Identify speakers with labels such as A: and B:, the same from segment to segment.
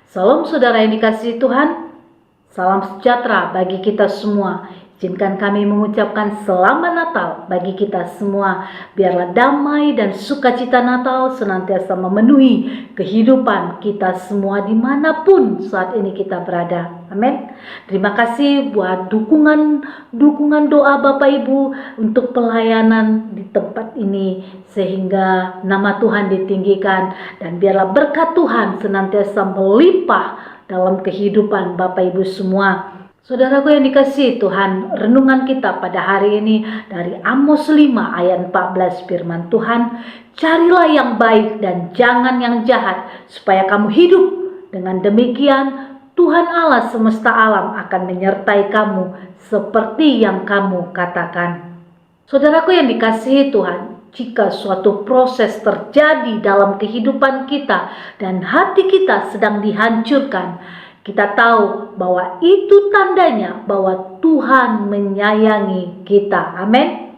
A: Salam saudara yang dikasihi Tuhan, salam sejahtera bagi kita semua. Izinkan kami mengucapkan selamat Natal bagi kita semua. Biarlah damai dan sukacita Natal senantiasa memenuhi kehidupan kita semua dimanapun saat ini kita berada. Amin. Terima kasih buat dukungan doa Bapak Ibu untuk pelayanan di tempat ini, sehingga nama Tuhan ditinggikan, dan biarlah berkat Tuhan senantiasa melimpah dalam kehidupan Bapak Ibu semua. Saudaraku yang dikasihi Tuhan, renungan kita pada hari ini dari Amos 5 ayat 14, firman Tuhan, carilah yang baik dan jangan yang jahat, supaya kamu hidup. Dengan demikian, Tuhan Allah semesta alam akan menyertai kamu seperti yang kamu katakan. Saudaraku yang dikasihi Tuhan, jika suatu proses terjadi dalam kehidupan kita dan hati kita sedang dihancurkan, kita tahu bahwa itu tandanya bahwa Tuhan menyayangi kita. Amin.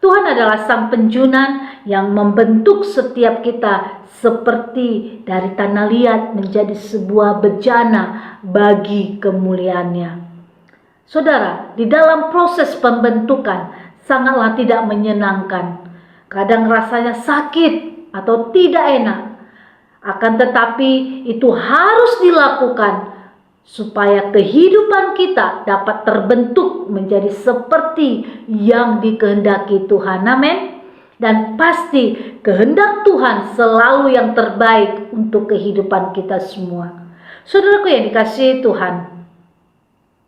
A: Tuhan adalah Sang Penjunan yang membentuk setiap kita seperti dari tanah liat menjadi sebuah bejana bagi kemuliaannya. Saudara, di dalam proses pembentukan sangatlah tidak menyenangkan. Kadang rasanya sakit atau tidak enak. Akan tetapi itu harus dilakukan supaya kehidupan kita dapat terbentuk menjadi seperti yang dikehendaki Tuhan. Amin. Dan pasti kehendak Tuhan selalu yang terbaik untuk kehidupan kita semua. Saudaraku yang dikasihi Tuhan,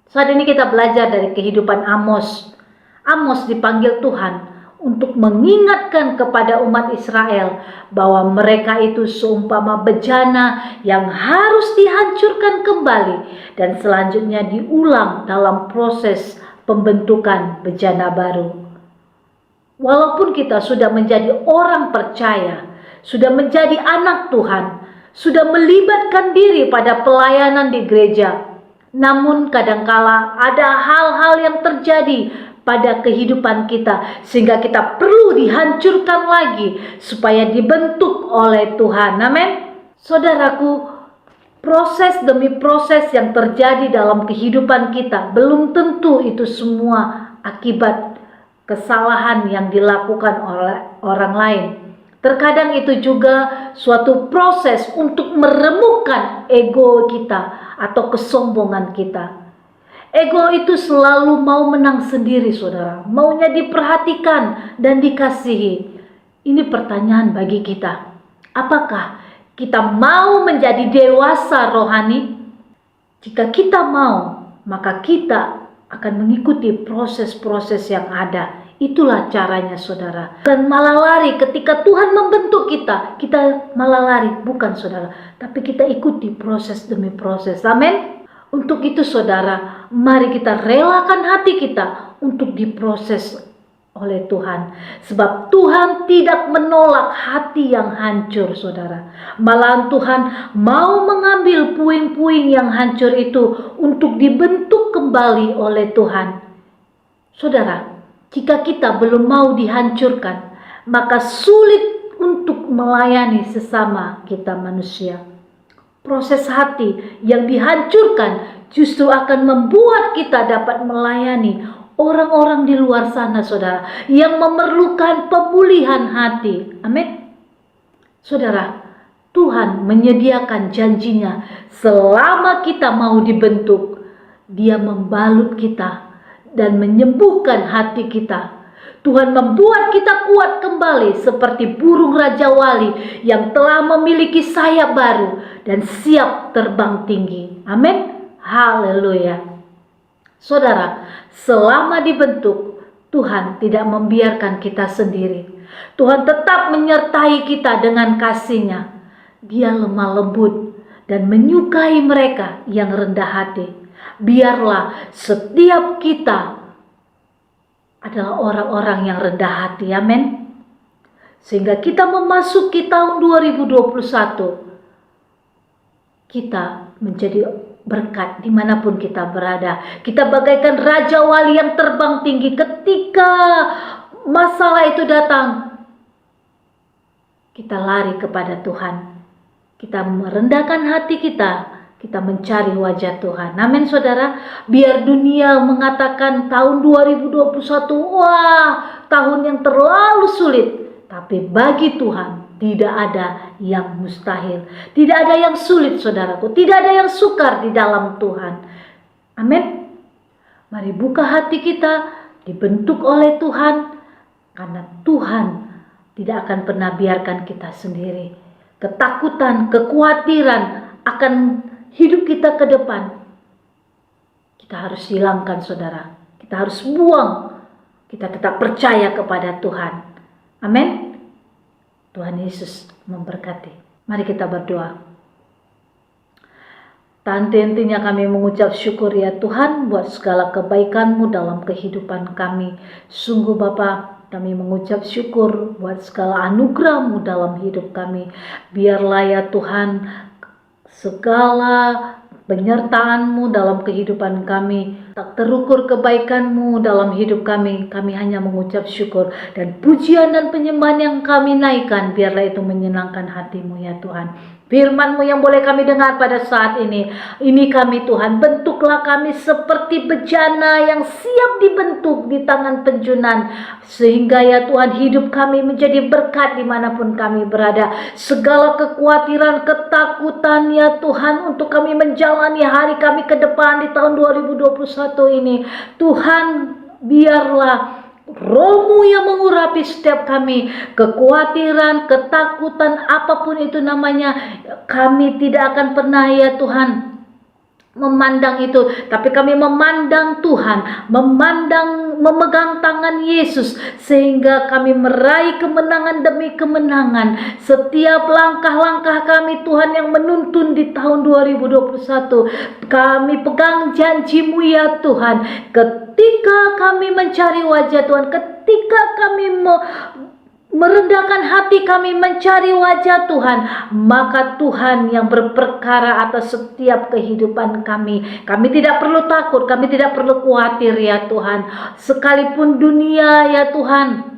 A: saat ini kita belajar dari kehidupan Amos. Amos dipanggil Tuhan untuk mengingatkan kepada umat Israel bahwa mereka itu seumpama bejana yang harus dihancurkan kembali dan selanjutnya diulang dalam proses pembentukan bejana baru. Walaupun kita sudah menjadi orang percaya, sudah menjadi anak Tuhan, sudah melibatkan diri pada pelayanan di gereja, namun kadangkala ada hal-hal yang terjadi pada kehidupan kita sehingga kita perlu dihancurkan lagi supaya dibentuk oleh Tuhan. Amin. Saudaraku, proses demi proses yang terjadi dalam kehidupan kita belum tentu itu semua akibat kesalahan yang dilakukan oleh orang lain. Terkadang itu juga suatu proses untuk meremukkan ego kita atau kesombongan kita. Ego itu selalu mau menang sendiri, saudara. Maunya diperhatikan dan dikasihi. Ini pertanyaan bagi kita. Apakah kita mau menjadi dewasa rohani? Jika kita mau, maka kita akan mengikuti proses-proses yang ada. Itulah caranya, saudara. Dan malah lari ketika Tuhan membentuk kita. Kita malah lari, bukan saudara. Tapi kita ikuti proses demi proses. Amin. Untuk itu saudara, mari kita relakan hati kita untuk diproses oleh Tuhan. Sebab Tuhan tidak menolak hati yang hancur, saudara. Malahan Tuhan mau mengambil puing-puing yang hancur itu untuk dibentuk kembali oleh Tuhan. Saudara, jika kita belum mau dihancurkan, maka sulit untuk melayani sesama kita manusia. Proses hati yang dihancurkan justru akan membuat kita dapat melayani orang-orang di luar sana, saudara, yang memerlukan pemulihan hati. Amin. Saudara, Tuhan menyediakan janjinya selama kita mau dibentuk. Dia membalut kita dan menyembuhkan hati kita. Tuhan membuat kita kuat kembali seperti burung Raja Wali yang telah memiliki sayap baru dan siap terbang tinggi. Amin. Haleluya. Saudara, selama dibentuk, Tuhan tidak membiarkan kita sendiri. Tuhan tetap menyertai kita dengan kasih-Nya. Dia lemah lembut dan menyukai mereka yang rendah hati. Biarlah setiap kita adalah orang-orang yang rendah hati. Amin. Sehingga kita memasuki tahun 2021, kita menjadi berkat dimanapun kita berada. Kita bagaikan Raja Wali yang terbang tinggi. Ketika masalah itu datang, kita lari kepada Tuhan. Kita merendahkan hati kita kita mencari wajah Tuhan. Amin saudara. Biar dunia mengatakan tahun 2021 wah tahun yang terlalu sulit, tapi bagi Tuhan tidak ada yang mustahil, tidak ada yang sulit saudaraku, tidak ada yang sukar di dalam Tuhan. Amin. Mari buka hati kita, dibentuk oleh Tuhan, karena Tuhan tidak akan pernah biarkan kita sendiri. Ketakutan, kekhawatiran akan hidup kita ke depan, kita harus hilangkan saudara. Kita harus buang. Kita tetap percaya kepada Tuhan. Amin. Tuhan Yesus memberkati. Mari kita berdoa. Tak henti-hentinya kami mengucap syukur ya Tuhan buat segala kebaikan-Mu dalam kehidupan kami. Sungguh Bapa, kami mengucap syukur buat segala anugerah-Mu dalam hidup kami. Biarlah ya Tuhan segala penyertaan-Mu dalam kehidupan kami, tak terukur kebaikan-Mu dalam hidup kami. Kami hanya mengucap syukur dan pujian dan penyembahan yang kami naikkan, biarlah itu menyenangkan hati-Mu ya Tuhan. Firman-Mu yang boleh kami dengar pada saat ini kami Tuhan, bentuklah kami seperti bejana yang siap dibentuk di tangan penjunan, sehingga ya Tuhan hidup kami menjadi berkat dimanapun kami berada. Segala kekhawatiran, ketakutan ya Tuhan untuk kami menjalani hari kami ke depan di tahun 2021 ini, Tuhan biarlah Roh-Mu yang mengurapi setiap kami, kekhawatiran, ketakutan, apapun itu namanya, kami tidak akan pernah ya Tuhan memandang itu, tapi kami memandang Tuhan, memegang tangan Yesus, sehingga kami meraih kemenangan demi kemenangan. Setiap langkah-langkah kami Tuhan yang menuntun di tahun 2021, kami pegang janji-Mu ya Tuhan. Ketika kami mencari wajah Tuhan, ketika kami merendahkan hati kami mencari wajah Tuhan, maka Tuhan yang berperkara atas setiap kehidupan kami. Kami tidak perlu takut, kami tidak perlu khawatir ya Tuhan. Sekalipun dunia ya Tuhan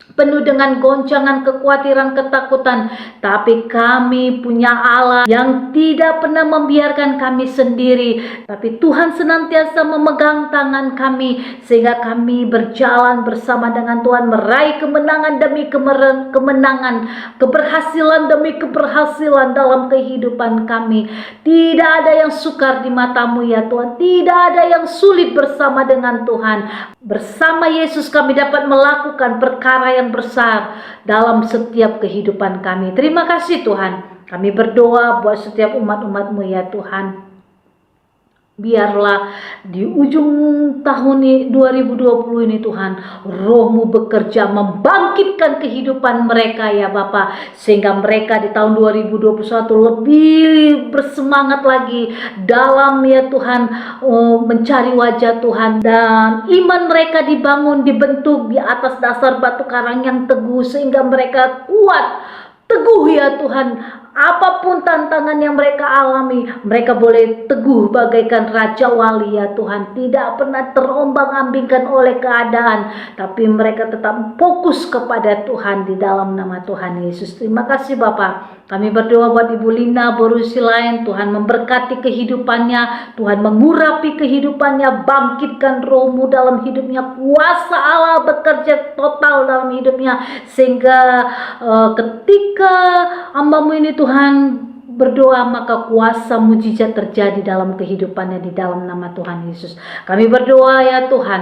A: penuh dengan goncangan, kekhawatiran, ketakutan, tapi kami punya Allah yang tidak pernah membiarkan kami sendiri, tapi Tuhan senantiasa memegang tangan kami, sehingga kami berjalan bersama dengan Tuhan, meraih kemenangan demi kemenangan, keberhasilan demi keberhasilan dalam kehidupan kami. Tidak ada yang sukar di mata-Mu ya Tuhan, tidak ada yang sulit bersama dengan Tuhan. Bersama Yesus kami dapat melakukan perkara yang besar dalam setiap kehidupan kami. Terima kasih Tuhan. Kami berdoa buat setiap umat-umat-Mu ya Tuhan. Biarlah di ujung tahun 2020 ini Tuhan, Roh-Mu bekerja membangkitkan kehidupan mereka ya Bapa, sehingga mereka di tahun 2021 lebih bersemangat lagi dalam ya Tuhan mencari wajah Tuhan, dan iman mereka dibangun, dibentuk di atas dasar batu karang yang teguh, sehingga mereka kuat, teguh ya Tuhan. Apapun tantangan yang mereka alami, mereka boleh teguh bagaikan Raja Wali ya Tuhan. Tidak pernah terombang-ambingkan oleh keadaan, tapi mereka tetap fokus kepada Tuhan di dalam nama Tuhan Yesus. Terima kasih Bapa. Kami berdoa buat Ibu Lina Borusilain, Tuhan memberkati kehidupannya, Tuhan mengurapi kehidupannya, bangkitkan Roh-Mu dalam hidupnya, kuasa Allah bekerja total dalam hidupnya, sehingga ketika hamba-Mu ini Tuhan berdoa, maka kuasa mujizat terjadi dalam kehidupannya di dalam nama Tuhan Yesus. Kami berdoa ya Tuhan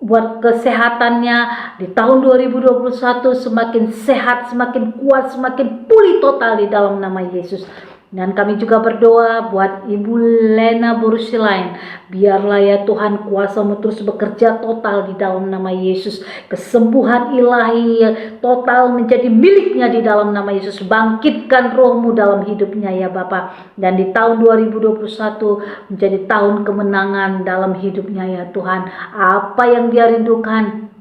A: buat kesehatannya di tahun 2021, semakin sehat, semakin kuat, semakin pulih total di dalam nama Yesus. Dan kami juga berdoa buat Ibu Lena Borusilain, biarlah ya Tuhan kuasa-Mu terus bekerja total di dalam nama Yesus. Kesembuhan ilahi total menjadi miliknya di dalam nama Yesus. Bangkitkan Roh-Mu dalam hidupnya ya Bapa. Dan di tahun 2021 menjadi tahun kemenangan dalam hidupnya ya Tuhan. Apa yang dia rindukan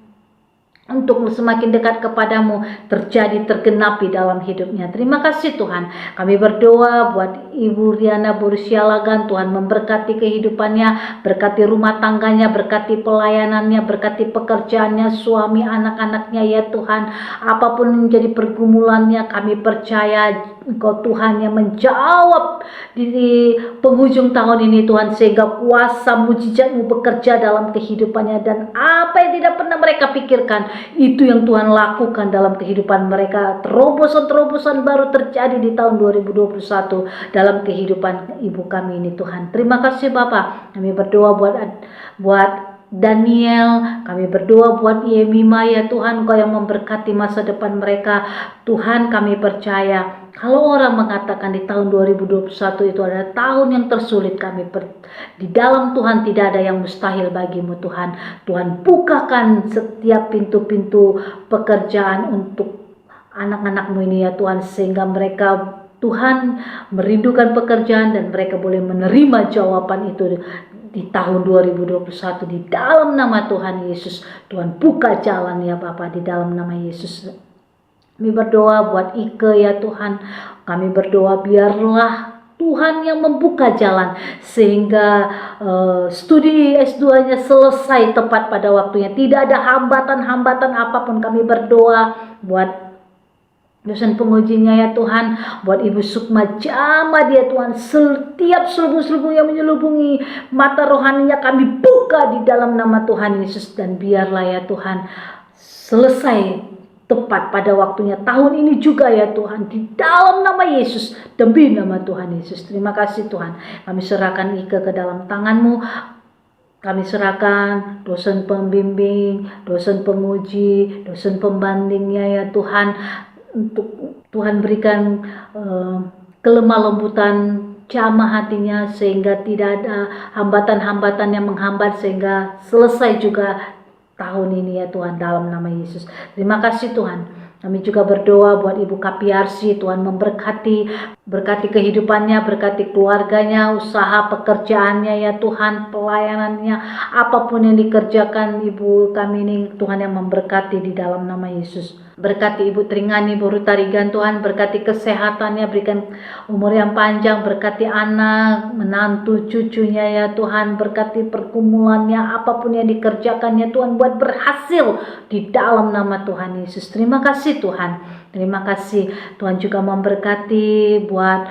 A: untuk semakin dekat kepadamu terjadi, tergenapi dalam hidupnya. Terima kasih Tuhan. Kami berdoa buat buat Ibu Riana Borusialagan, Tuhan memberkati kehidupannya, berkati rumah tangganya, berkati pelayanannya, berkati pekerjaannya, suami, anak-anaknya ya Tuhan. Apapun menjadi pergumulannya, kami percaya Engkau Tuhan yang menjawab di penghujung tahun ini Tuhan, sehingga kuasa mujizat-Mu bekerja dalam kehidupannya, dan apa yang tidak pernah mereka pikirkan itu yang Tuhan lakukan dalam kehidupan mereka. Terobosan-terobosan baru terjadi di tahun 2021 dalam kehidupan ibu kami ini Tuhan. Terima kasih Bapak. Kami berdoa buat Daniel, kami berdoa buat Yemima ya Tuhan, Engkau yang memberkati masa depan mereka. Tuhan, kami percaya kalau orang mengatakan di tahun 2021 itu adalah tahun yang tersulit, di dalam Tuhan tidak ada yang mustahil bagimu Tuhan. Tuhan bukakan setiap pintu-pintu pekerjaan untuk anak-anakmu ini ya Tuhan, sehingga mereka Tuhan merindukan pekerjaan dan mereka boleh menerima jawaban itu di tahun 2021 di dalam nama Tuhan Yesus. Tuhan buka jalan ya Bapak, di dalam nama Yesus. Kami berdoa buat Ike ya Tuhan. Kami berdoa biarlah Tuhan yang membuka jalan sehingga studi S2-nya selesai tepat pada waktunya. Tidak ada hambatan-hambatan apapun. Kami berdoa buat dosen pengujinya ya Tuhan, buat Ibu Sukma, jamah dia Tuhan, setiap selubung-selubung yang menyelubungi mata rohaninya kami buka di dalam nama Tuhan Yesus, dan biarlah ya Tuhan selesai tepat pada waktunya tahun ini juga ya Tuhan, di dalam nama Yesus, demi nama Tuhan Yesus. Terima kasih Tuhan, kami serahkan Ike ke dalam tangan-Mu. Kami serahkan dosen pembimbing, dosen penguji, dosen pembandingnya ya Tuhan, untuk Tuhan berikan kelemah lembutan jamah hatinya, sehingga tidak ada hambatan-hambatan yang menghambat, sehingga selesai juga tahun ini ya Tuhan, dalam nama Yesus. Terima kasih Tuhan. Kami juga berdoa buat Ibu Kapiarsi, Tuhan berkati kehidupannya, berkati keluarganya, usaha pekerjaannya ya Tuhan, pelayanannya, apapun yang dikerjakan Ibu kami ini, Tuhan yang memberkati di dalam nama Yesus. Berkati Ibu Tringani Boru Tarigan Tuhan, berkati kesehatannya, berikan umur yang panjang, berkati anak, menantu, cucunya ya Tuhan, berkati pergumulannya, apapun yang dikerjakannya Tuhan, buat berhasil di dalam nama Tuhan Yesus. Terima kasih Tuhan, terima kasih. Tuhan juga memberkati buat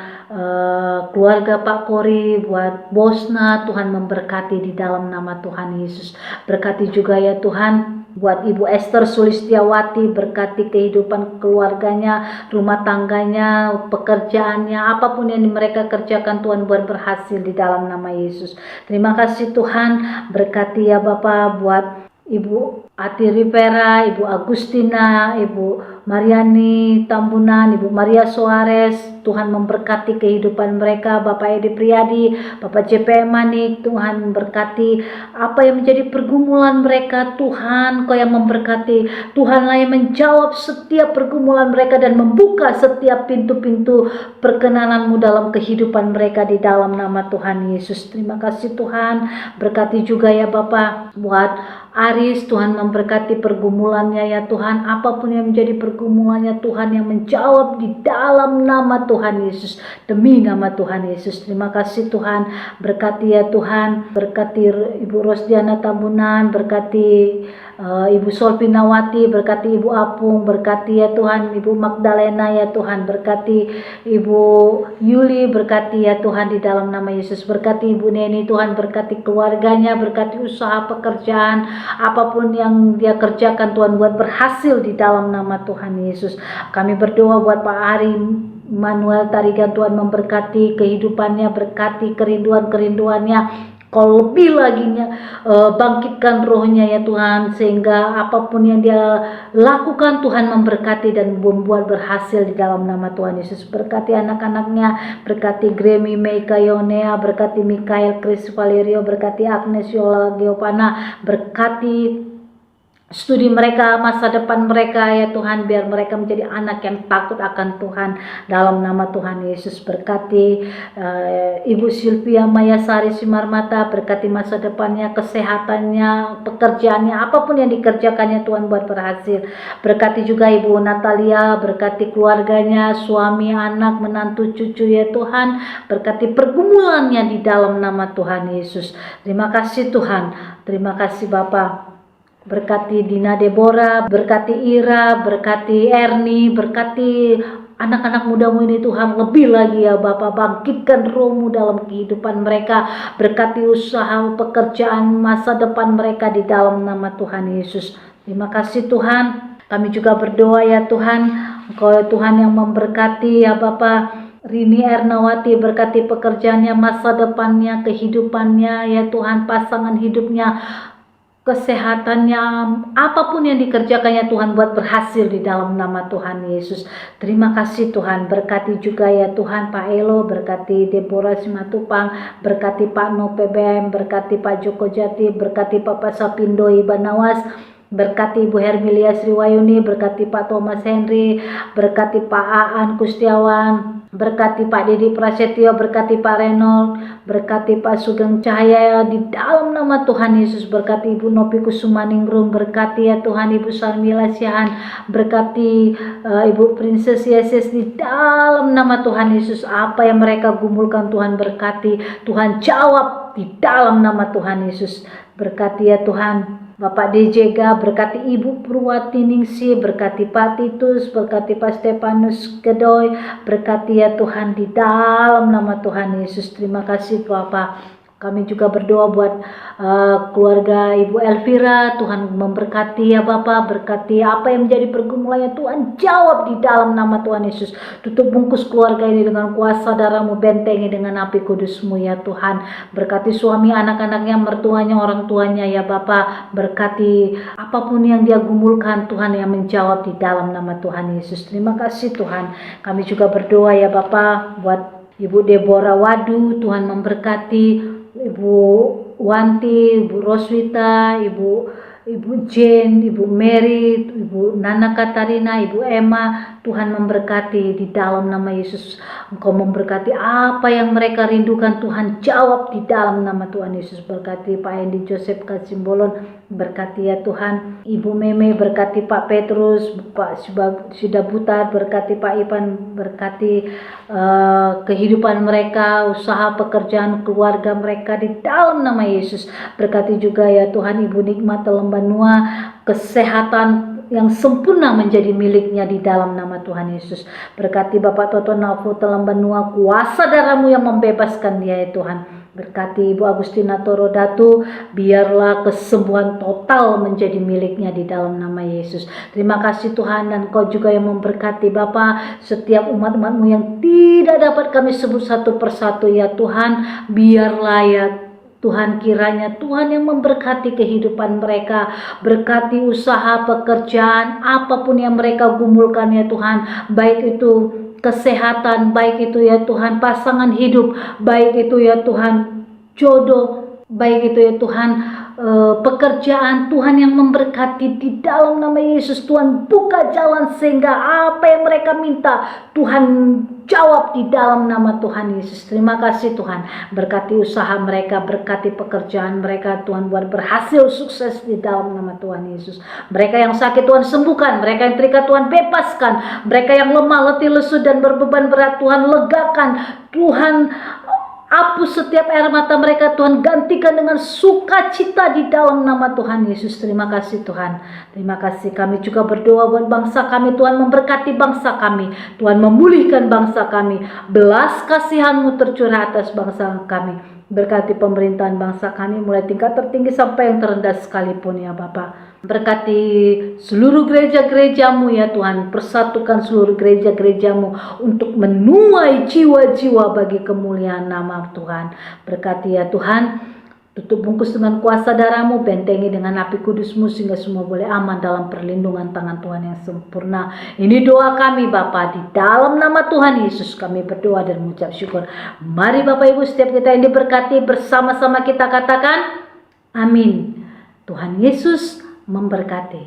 A: keluarga Pak Kori, buat Bosna, Tuhan memberkati di dalam nama Tuhan Yesus. Berkati juga ya Tuhan buat Ibu Esther Sulistiawati, berkati kehidupan keluarganya, rumah tangganya, pekerjaannya, apapun yang mereka kerjakan Tuhan, buat berhasil di dalam nama Yesus. Terima kasih Tuhan, berkati ya Bapak buat Ibu Ati Rivera, Ibu Agustina, Ibu Mariani Tambunan, Ibu Maria Suarez. Tuhan memberkati kehidupan mereka, Bapak Edi Priyadi, Bapak JPM Manik. Tuhan berkati apa yang menjadi pergumulan mereka. Tuhan, Kau yang memberkati. Tuhanlah yang menjawab setiap pergumulan mereka dan membuka setiap pintu-pintu perkenanan-Mu dalam kehidupan mereka di dalam nama Tuhan Yesus. Terima kasih Tuhan. Berkati juga ya Bapak buat Aris, Tuhan memberkati pergumulannya ya Tuhan, apapun yang menjadi pergumulannya Tuhan yang menjawab di dalam nama Tuhan Yesus, demi nama Tuhan Yesus. Terima kasih Tuhan, berkati ya Tuhan, berkati Ibu Rosdiana Tambunan, berkati Ibu Solpinawati, berkati Ibu Apung, berkati ya Tuhan Ibu Magdalena ya Tuhan, berkati Ibu Yuli, berkati ya Tuhan di dalam nama Yesus, berkati Ibu Neni Tuhan, berkati keluarganya, berkati usaha pekerjaan, apapun yang dia kerjakan Tuhan, buat berhasil di dalam nama Tuhan Yesus. Kami berdoa buat Pak Ari Manuel Tarigan, Tuhan memberkati kehidupannya, berkati kerinduannya. Kau lebih lagi bangkitkan rohnya ya Tuhan, sehingga apapun yang dia lakukan Tuhan memberkati dan membuat berhasil di dalam nama Tuhan Yesus. Berkati anak-anaknya, berkati Gremi Meika Yonea, berkati Mikael Chris Valerio, berkati Agnes Yola Geopana, berkati studi mereka, masa depan mereka ya Tuhan, biar mereka menjadi anak yang takut akan Tuhan. Dalam nama Tuhan Yesus, berkati Ibu Sylvia Mayasari Simarmata, berkati masa depannya, kesehatannya, pekerjaannya, apapun yang dikerjakannya Tuhan buat berhasil. Berkati juga Ibu Natalia, berkati keluarganya, suami, anak, menantu, cucu ya Tuhan, berkati pergumulannya di dalam nama Tuhan Yesus. Terima kasih Tuhan, terima kasih Bapa. Berkati Dina Deborah, berkati Ira, berkati Erni, berkati anak-anak mudamu ini Tuhan, lebih lagi ya Bapa, bangkitkan rohmu dalam kehidupan mereka, berkati usaha, pekerjaan, masa depan mereka di dalam nama Tuhan Yesus. Terima kasih Tuhan, kami juga berdoa ya Tuhan, Engkau Tuhan yang memberkati ya Bapa. Rini Ernawati, berkati pekerjaannya, masa depannya, kehidupannya ya Tuhan, pasangan hidupnya, kesehatannya, apapun yang dikerjakannya Tuhan buat berhasil di dalam nama Tuhan Yesus. Terima kasih Tuhan, berkati juga ya Tuhan Pak Elo, berkati Deborah Simatupang, berkati Pak No PBM, berkati Pak Joko Jati, berkati Pak Sapindo Ibanawas, berkati Ibu Hermilia Sriwayuni, berkati Pak Thomas Henry, berkati Pak Aan Kustiawan, berkati Pak Dedi Prasetyo, berkati Pak Renold, berkati Pak Sugeng Cahaya di dalam nama Tuhan Yesus, berkati Ibu Nopi Kusumaningrum, berkati ya Tuhan Ibu Sarmila Siahan, berkati Ibu Princess Yesus di dalam nama Tuhan Yesus. Apa yang mereka gumulkan Tuhan berkati, Tuhan jawab di dalam nama Tuhan Yesus. Berkati ya Tuhan Bapak Dejega, berkati Ibu Purwati Ningsi, berkati Pak Titus, berkati Pak Stefanus Kedoy, berkati ya Tuhan di dalam nama Tuhan Yesus. Terima kasih Bapak. Kami juga berdoa buat keluarga Ibu Elvira, Tuhan memberkati ya Bapak, berkati apa yang menjadi pergumulannya Tuhan jawab di dalam nama Tuhan Yesus. Tutup bungkus keluarga ini dengan kuasa darah-Mu, bentengi dengan api kudus-Mu ya Tuhan. Berkati suami, anak-anaknya, mertuanya, orang tuanya ya Bapak, berkati apapun yang dia gumulkan Tuhan yang menjawab di dalam nama Tuhan Yesus. Terima kasih Tuhan. Kami juga berdoa ya Bapak buat Ibu Deborah Wadu, Tuhan memberkati Ibu Wanti, Ibu Roswita, Ibu Jane, Ibu Mary, Ibu Nana Katarina, Ibu Emma, Tuhan memberkati di dalam nama Yesus. Engkau memberkati apa yang mereka rindukan, Tuhan jawab di dalam nama Tuhan Yesus. Berkati Pak Endi Joseph Kasimbolon, berkati ya Tuhan Ibu Meme, berkati Pak Petrus, Pak Sidabutar, berkati Pak Ipan, berkati kehidupan mereka, usaha, pekerjaan, keluarga mereka di dalam nama Yesus. Berkati juga ya Tuhan Ibu Nikmat Telembanua, kesehatan yang sempurna menjadi miliknya di dalam nama Tuhan Yesus. Berkati Bapak Toto Nafu Telembanua, kuasa darah-Mu yang membebaskan dia ya Tuhan. Berkati Ibu Agustina Torodatu, biarlah kesembuhan total menjadi miliknya di dalam nama Yesus. Terima kasih Tuhan, dan Kau juga yang memberkati Bapa setiap umat-umat-Mu yang tidak dapat kami sebut satu persatu ya Tuhan. Biarlah ya Tuhan, kiranya Tuhan yang memberkati kehidupan mereka, berkati usaha, pekerjaan, apapun yang mereka gumulkan ya Tuhan, baik itu kesehatan, baik itu ya Tuhan pasangan hidup, baik itu ya Tuhan jodoh, baik itu ya Tuhan pekerjaan, Tuhan yang memberkati di dalam nama Yesus. Tuhan buka jalan sehingga apa yang mereka minta Tuhan jawab di dalam nama Tuhan Yesus. Terima kasih Tuhan, berkati usaha mereka, berkati pekerjaan mereka Tuhan, buat berhasil sukses di dalam nama Tuhan Yesus. Mereka yang sakit Tuhan sembuhkan, mereka yang terikat Tuhan bebaskan, mereka yang lemah, letih, lesu dan berbeban berat Tuhan legakan. Tuhan hapus setiap air mata mereka Tuhan, gantikan dengan sukacita di dalam nama Tuhan Yesus. Terima kasih Tuhan. Terima kasih. Kami juga berdoa buat bangsa kami, Tuhan memberkati bangsa kami, Tuhan memulihkan bangsa kami, belas kasihan-Mu tercurah atas bangsa kami. Berkati pemerintahan bangsa kami mulai tingkat tertinggi sampai yang terendah sekalipun ya Bapak. Berkati seluruh gereja-gereja-Mu ya Tuhan, persatukan seluruh gereja-gereja-Mu untuk menuai jiwa-jiwa bagi kemuliaan nama Tuhan. Berkati ya Tuhan, tutup bungkus dengan kuasa darah-Mu, bentengi dengan api kudus-Mu sehingga semua boleh aman dalam perlindungan tangan Tuhan yang sempurna. Ini doa kami Bapa, di dalam nama Tuhan Yesus kami berdoa dan mengucap syukur. Mari Bapak Ibu, setiap kita yang diberkati bersama-sama kita katakan amin. Tuhan Yesus memberkati.